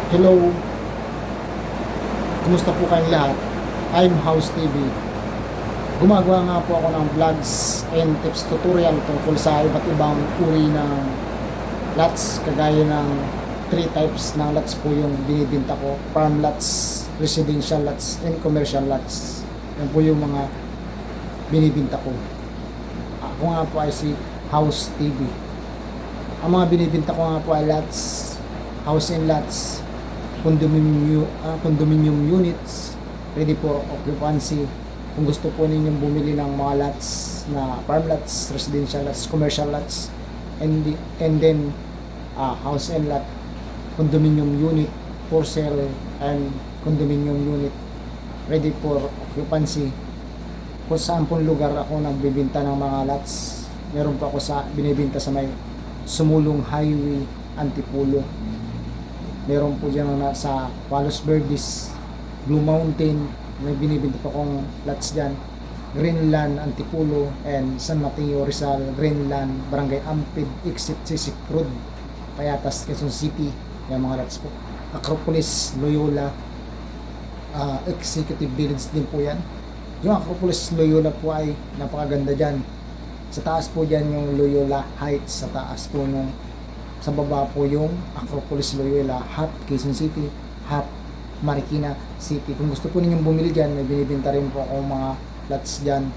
Hello, kumusta po kayong lahat? I'm House TV. Gumagawa nga po ako ng vlogs and tips tutorial tungkol sa iba't ibang uri ng lots, kagaya ng 3 types ng lots po yung binibinta ko: farm lots, residential lots, and commercial lots. Yan po yung mga binibinta ko. Ako nga po ay si House TV. Ang mga binibinta ko nga po ay lots, house and lots, condominium units, ready for occupancy. Kung gusto po ninyong bumili ng mga lots na farm lots, residential lots, commercial lots, and then house and lot, condominium unit for sale, and condominium unit ready for occupancy. Kung saan pong lugar ako nagbibinta ng mga lots, meron po ako sa binibinta sa may Sumulong Highway, Antipolo. Meron po dyan sa Palos Verdes, Blue Mountain, may binibinta po akong lots dyan. Greenland, Antipolo, and San Mateo, Rizal, Greenland, Barangay Ampid, Exit Sisig Road, Payatas, Quezon City. Yung mga lots po. Acropolis, Loyola, Executive Village din po yan. Yung Acropolis, Loyola po ay napakaganda dyan. Sa taas po dyan yung Loyola Heights, sa taas po nung sa baba po yung Acropolis, Loyola, half Quezon City, half Marikina City. Kung gusto po ninyong bumili dyan, may binibinta rin po akong mga lots dyan.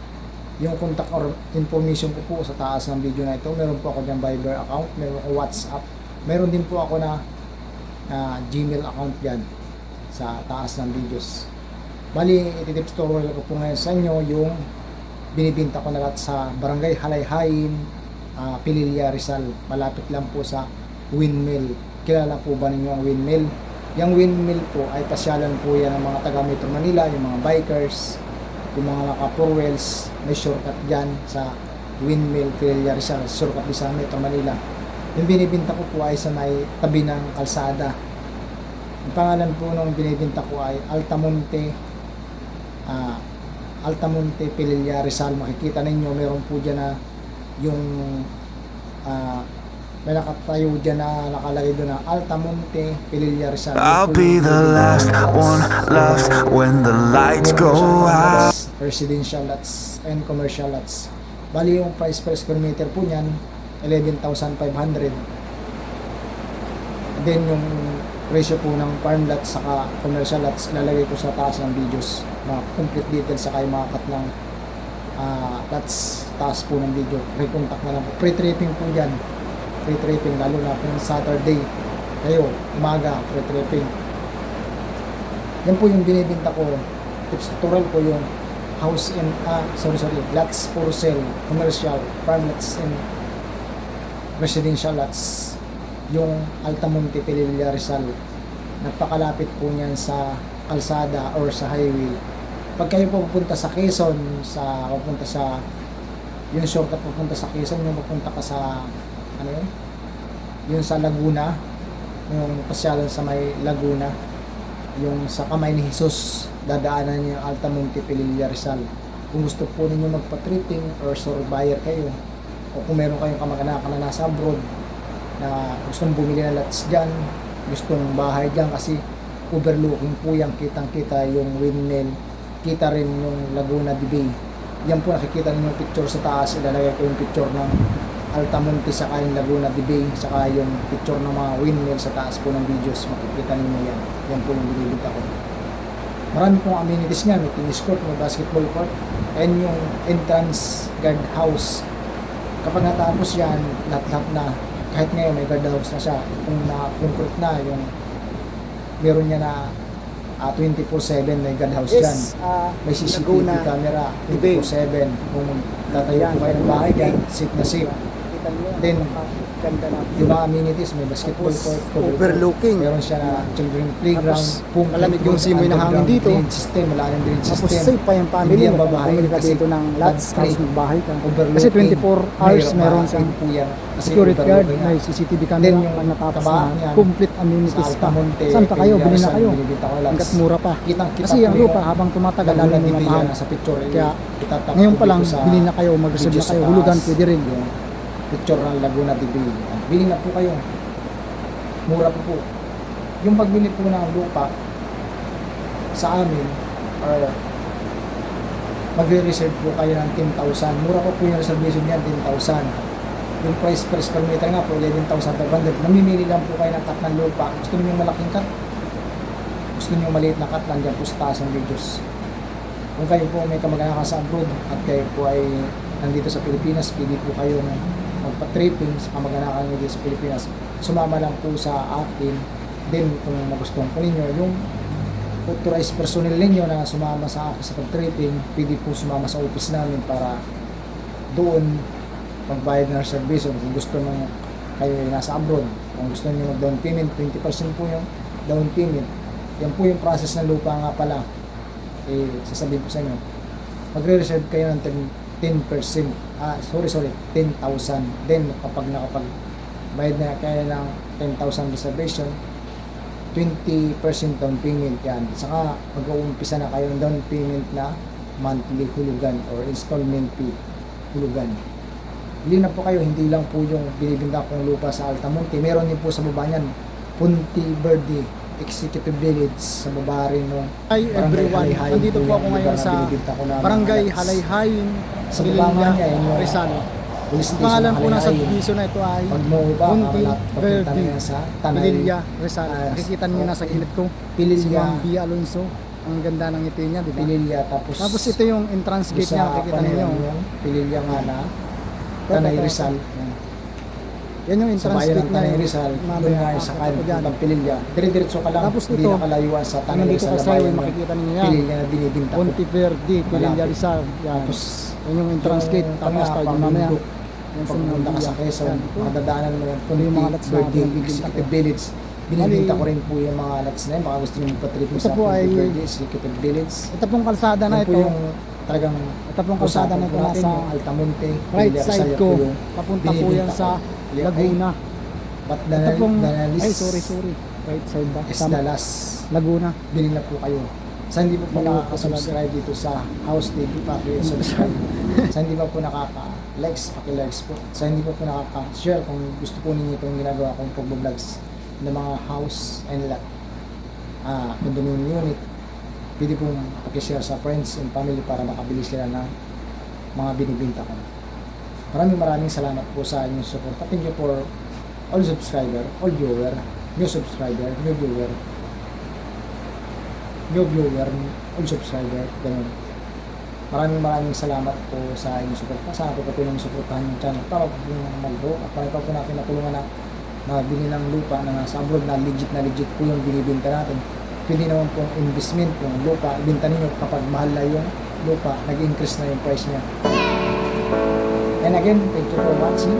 Yung contact or information ko po sa taas ng video na ito. Meron po ako dyan Viber account, meron ako WhatsApp, meron din po ako na Gmail account dyan sa taas ng videos. Bali, iti-tips tutorial ko po ngayon sa inyo yung binibinta ko na lot sa Barangay Halayhayin, Pililla, Rizal. Malapit lang po sa windmill. Kilala po ba ninyo ang windmill? Yung windmill po ay pasyalan po yan ng mga taga Metro Manila, yung mga bikers, yung mga naka 4 wheels. May shortcut dyan sa windmill, Pililla, Rizal. Shortcut din sa Metro Manila. Yung binibinta ko po ay sa may tabi ng kalsada. Ang pangalan po ng binibinta ko ay Altamonte, Pililla, Rizal. Makikita ninyo, meron po dyan na yung may nakatayo dyan na nakalagay doon na Altamonte, Pililla, Rizal. I'll be the last one left when the lights go out. Residential lots and commercial lots. Bali yung price per square meter po niyan 11,500. Then yung ratio po ng farm lots saka commercial lots ilalagay ko sa taas ng videos, mga complete details saka yung mga cut ng lots taas po ng video. Re-contact na lang po. Pre-tripping po dyan. Pre-tripping lalo na kung Saturday kayo, umaga, pre-tripping. Yan po yung binibinta ko. Tips tutorial ko yung house and lots for sale, commercial, farm lots and residential lots. Yung Altamonte, Pililla, Rizal, napakalapit po niyan sa kalsada or sa highway. Pag kayo po pupunta sa Quezon, pupunta sa yung shortcut pupunta sa Quezon, yung pupunta ka sa ano yun? Yung sa Laguna, yung pasyalan sa may Laguna, yung sa Kamay ni Jesus, dadaanan niyo yung Altamonte, Pililla, Rizal. Kung gusto po ninyo magpa-tripping or surveyor kayo, o kung meron kayong kamag-anak na nasa abroad na gustong bumili ng lots dyan, gustong bahay dyan kasi overlooking po yan, kitang-kita yung windmill, kita rin yung Laguna de Bay. Yan po nakikita niyo yung picture sa taas, ilalagay ko yung picture ng Altamonte saka yung Laguna de Bay, saka yung picture ng mga windmill sa taas po ng videos, makikita niyo yan. Yan po yung binibita ko. Marami pong amenities niyan, may tennis court, may basketball court, and yung entrance guard house. Kapag natapos yan, lahat-lahat na, kahit ngayon may guard house na siya, kung na-concrete na yung meron niya na 24/7 may guard house dyan. May CCTV camera 24/7. Kung tatayo po kayo ng bahay dyan, safe na safe. Then, yung mga amenities, may basketball court, overlooking. meron siya na children playground, malamig yung simoy ng hangin dito. Drain system, malaking drain Tapos system. safe pa yung family Hindi mo ang kung babae bumili ka kasi dito ng lots, flood tapos free. magbahay ka. Overlooking, Kasi 24 hours meron siyang po yan. Kasi security guard, overlooking may yan. CCTV Then camera, yung pag natapos tabahan na, yan, complete sa amenities pa. Altamonte, Saan pa kayo? Bili na kayo. binibita ko lots. Hanggat mura pa. Kitang-kita Kasi po ang yung lupa habang tumatagal, lalo Laguna mo de Bay mahal. yan sa picture. Kaya Itatak ngayon ko pa lang, dito sa bili na kayo, mag-reserve video na sa kayo. taas. Hulugan pwede rin. Yung picture ng Laguna de Bay. Bili na po kayo. Mura po po. yung pagbili po ng lupa sa amin, or magre-reserve po kayo ng 10,000. Mura po yung reservation niyan, 10,000. Yung price per square meter nga po, 11,500. Namimili lang po kayo ng cut ng lupa. Gusto niyo yung malaking cut? Gusto niyo yung maliit na cut? Nandiyan po sa taas ng videos. Kung kayo po may kamag-anak sa abroad at kayo po ay nandito sa Pilipinas, pili po kayo ng magpa-tripping sa kamag-anak nyo dito sa Pilipinas. Sumama lang po sa akin. Then, kung magustuhan po ninyo, yung authorized personnel ninyo na sumama sa akin sa pag-tripping, pwede po sumama sa office namin para doon magbayad ng reservation. Kung gusto nyo kayo ay nasa abroad, kung gusto nyo mag-down payment, 20% po yung down payment. Yan po yung process ng lupa nga pala. Sasabihin ko sa inyo, magre-reserve kayo ng 10%, 10,000. Then, kapag nakapag-bayad na kayo ng 10,000 reservation, 20% down payment yan. Saka mag-uumpisa na kayo ng down payment na monthly hulugan or installment fee hulugan. Hindi na po kayo, hindi lang po yung binibinta kong lupa sa Altamonte. Meron din po sa baba niyan, Punti Verde Executive Village sa baba rin nung Hi everyone, nandito po ako ngayon sa Barangay Halayhayin, sa baba nga niya, yung Rizal. police Ang station pangalan ng po ng Halayhayin. subdivision na ito ay Pag mo ba, Punti papunta Verde na yan sa Tanay, Pililla, Rizal. Nakikita niyo na sa gilid ko, si Pililla, Ma'am Bia Alonso. Ang ganda ng ngiti niya, di ba? Pililla, tapos Tapos ito yung entrance gate niya, nakikita niyo. yung Pililla nga na Tanay Rizal. Yan yung Sa entrance bayan gate ng niya. Tanay Rizal, doon nga sa kanan ng Pililla. Dire-diretso ka lang, Tapos hindi ito, na kalayuan sa Tanay nandito Rizal ka na sa bayan highway, ng makikita niyo yan. Pililla na binibinta ko. Punti Verde, Pililla Malapit. Rizal. Yan. Tapos Yan yung entrance gate. Tapos tayo mamaya. Yan sa pagpunta ka sa Mambia. Quezon, Yan, ito. madadaanan mo yung Ito yung mga lots na Verde binibinta Executive ko. Village. Binibinta Bali, ko rin po yung mga lots na yun. Baka gusto nyo magpa-tripping ito sa po ay- Punti Verde Executive Village. Ito pong kalsada na Yan po ito. yung talagang Ito pong kalsada na ito usapan po natin, nasa yung Altamonte, right Pililla, side Rizal, ko. po yung Papunta po binibinta yan sa ko. Ay, Laguna. Ba't Ito pong, Danalis? ay sorry. Right side ba? Tama. Esdalas. Laguna. Bili na po kayo. Sa hindi po po Bili nakaka-subscribe dito sa House TV, paki-subscribe. Sa hindi pa po nakaka-likes, paki-likes po. Sa hindi pa po nakaka-share kung gusto po ninyo itong ginagawa kong pag-vlogs ng mga house and lot, condominium unit, pwede pong paki-share sa friends and family para makabili sila ng mga binibinta ko. Maraming salamat po sa inyong support. Thank you for all subscriber, all viewer, new subscriber, new viewer, all subscriber, ganun. Maraming salamat po sa inyong support. Sana po patuloy yung supportahan yung channel para po mag-grow at para po natin natulungan na mabili ng lupa na nasa abroad na legit po yung binibinta natin. Pwede naman pong investment yung lupa, ibenta ninyo kapag mahal na yung lupa, nag-increase na yung price niya. And again, thank you for watching.